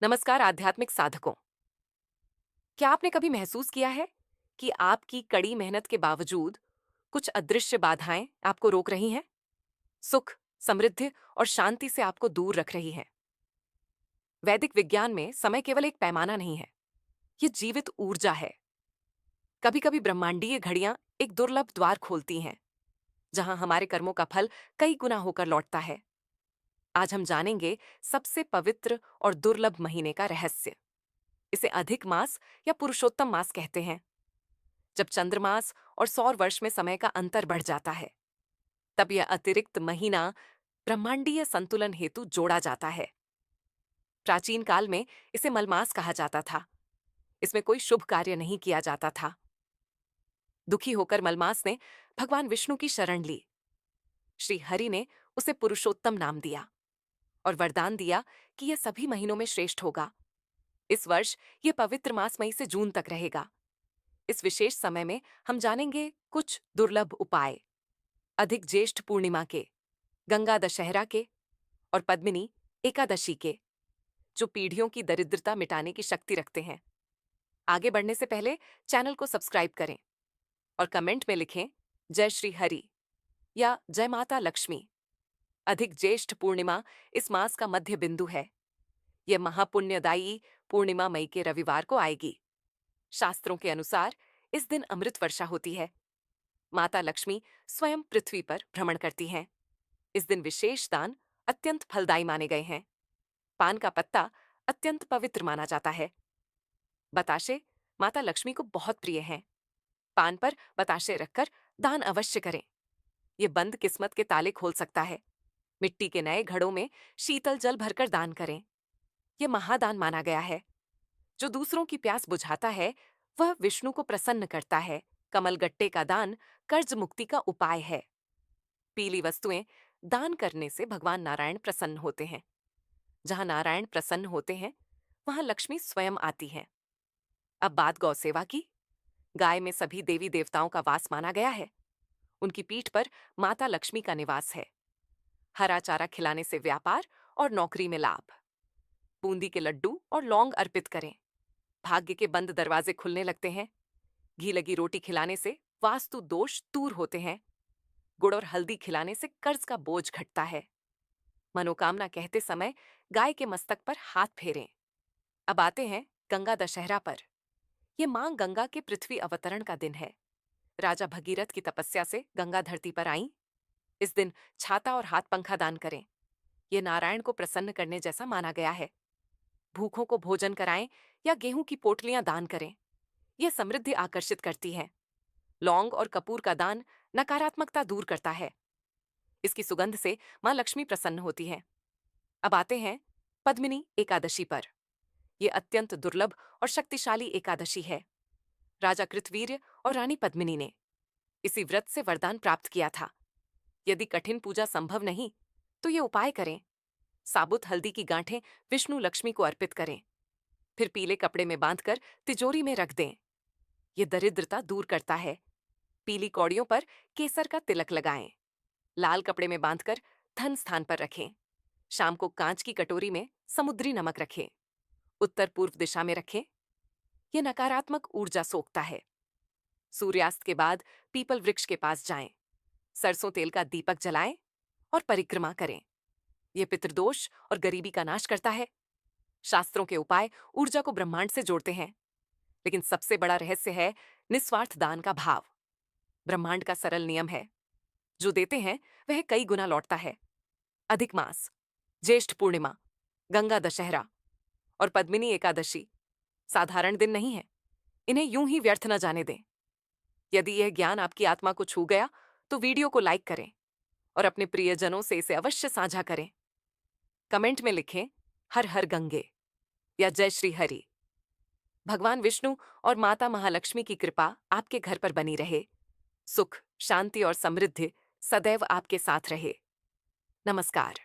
नमस्कार आध्यात्मिक साधकों। क्या आपने कभी महसूस किया है कि आपकी कड़ी मेहनत के बावजूद कुछ अदृश्य बाधाएं आपको रोक रही हैं? सुख, समृद्धि और शांति से आपको दूर रख रही हैं। वैदिक विज्ञान में समय केवल एक पैमाना नहीं है, ये जीवित ऊर्जा है। कभी कभी ब्रह्मांडीय घड़ियां एक दुर्लभ द्वार खोलती हैं, जहां हमारे कर्मों का फल कई गुना होकर लौटता है। आज हम जानेंगे सबसे पवित्र और दुर्लभ महीने का रहस्य। इसे अधिक मास या पुरुषोत्तम मास कहते हैं। जब चंद्रमास और सौर वर्ष में समय का अंतर बढ़ जाता है, तब यह अतिरिक्त महीना ब्रह्मांडीय संतुलन हेतु जोड़ा जाता है। प्राचीन काल में इसे मलमास कहा जाता था। इसमें कोई शुभ कार्य नहीं किया जाता था। दुखी होकर मलमास ने भगवान विष्णु की शरण ली। श्री हरि ने उसे पुरुषोत्तम नाम दिया और वरदान दिया कि यह सभी महीनों में श्रेष्ठ होगा। इस वर्ष यह पवित्र मास मई से जून तक रहेगा। इस विशेष समय में हम जानेंगे कुछ दुर्लभ उपाय अधिक ज्येष्ठ पूर्णिमा के, गंगा दशहरा के और पद्मिनी एकादशी के, जो पीढ़ियों की दरिद्रता मिटाने की शक्ति रखते हैं। आगे बढ़ने से पहले चैनल को सब्सक्राइब करें और कमेंट में लिखें जय श्री हरि या जय माता लक्ष्मी। अधिक ज्येष्ठ पूर्णिमा इस मास का मध्य बिंदु है। यह महापुण्यदायी पूर्णिमा मई के रविवार को आएगी। शास्त्रों के अनुसार इस दिन अमृत वर्षा होती है। माता लक्ष्मी स्वयं पृथ्वी पर भ्रमण करती हैं। इस दिन विशेष दान अत्यंत फलदायी माने गए हैं। पान का पत्ता अत्यंत पवित्र माना जाता है। बताशे माता लक्ष्मी को बहुत प्रिय हैं। पान पर बताशे रखकर दान अवश्य करें। ये बंद किस्मत के ताले खोल सकता है। मिट्टी के नए घड़ों में शीतल जल भरकर दान करें। यह महादान माना गया है। जो दूसरों की प्यास बुझाता है, वह विष्णु को प्रसन्न करता है। कमलगट्टे का दान कर्ज मुक्ति का उपाय है। पीली वस्तुएं दान करने से भगवान नारायण प्रसन्न होते हैं। जहां नारायण प्रसन्न होते हैं, वहां लक्ष्मी स्वयं आती हैं। अब बात गौ सेवा की। गाय में सभी देवी देवताओं का वास माना गया है। उनकी पीठ पर माता लक्ष्मी का निवास है। हरा चारा खिलाने से व्यापार और नौकरी में लाभ। बूंदी के लड्डू और लौंग अर्पित करें। भाग्य के बंद दरवाजे खुलने लगते हैं। घी लगी रोटी खिलाने से वास्तु दोष दूर होते हैं। गुड़ और हल्दी खिलाने से कर्ज का बोझ घटता है। मनोकामना कहते समय गाय के मस्तक पर हाथ फेरें। अब आते हैं गंगा दशहरा पर। यह मां गंगा के पृथ्वी अवतरण का दिन है। राजा भगीरथ की तपस्या से गंगा धरती पर आईं। इस दिन छाता और हाथ पंखा दान करें। यह नारायण को प्रसन्न करने जैसा माना गया है। भूखों को भोजन कराएं या गेहूं की पोटलियां दान करें। यह समृद्धि आकर्षित करती है। लौंग और कपूर का दान नकारात्मकता दूर करता है। इसकी सुगंध से मां लक्ष्मी प्रसन्न होती है। अब आते हैं पद्मिनी एकादशी पर। यह अत्यंत दुर्लभ और शक्तिशाली एकादशी है। राजा कृतवीर्य और रानी पद्मिनी ने इसी व्रत से वरदान प्राप्त किया था। यदि कठिन पूजा संभव नहीं, तो ये उपाय करें। साबुत हल्दी की गांठें विष्णु लक्ष्मी को अर्पित करें। फिर पीले कपड़े में बांधकर तिजोरी में रख दें। यह दरिद्रता दूर करता है। पीली कौड़ियों पर केसर का तिलक लगाएं। लाल कपड़े में बांधकर धन स्थान पर रखें। शाम को कांच की कटोरी में समुद्री नमक रखें। उत्तर पूर्व दिशा में रखें। यह नकारात्मक ऊर्जा सोखता है। सूर्यास्त के बाद पीपल वृक्ष के पास जाएं। सरसों तेल का दीपक जलाएं और परिक्रमा करें। यह पितृदोष और गरीबी का नाश करता है। शास्त्रों के उपाय ऊर्जा को ब्रह्मांड से जोड़ते हैं, लेकिन सबसे बड़ा रहस्य है निस्वार्थ दान का भाव। ब्रह्मांड का सरल नियम है, जो देते हैं वह कई गुना लौटता है। अधिक मास, ज्येष्ठ पूर्णिमा, गंगा दशहरा और पद्मिनी एकादशी साधारण दिन नहीं है। इन्हें यूं ही व्यर्थ न जाने दें। यदि यह ज्ञान आपकी आत्मा को छू गया, तो वीडियो को लाइक करें और अपने प्रियजनों से इसे अवश्य साझा करें। कमेंट में लिखें हर हर गंगे या जय श्री हरि। भगवान विष्णु और माता महालक्ष्मी की कृपा आपके घर पर बनी रहे। सुख, शांति और समृद्धि सदैव आपके साथ रहे। नमस्कार।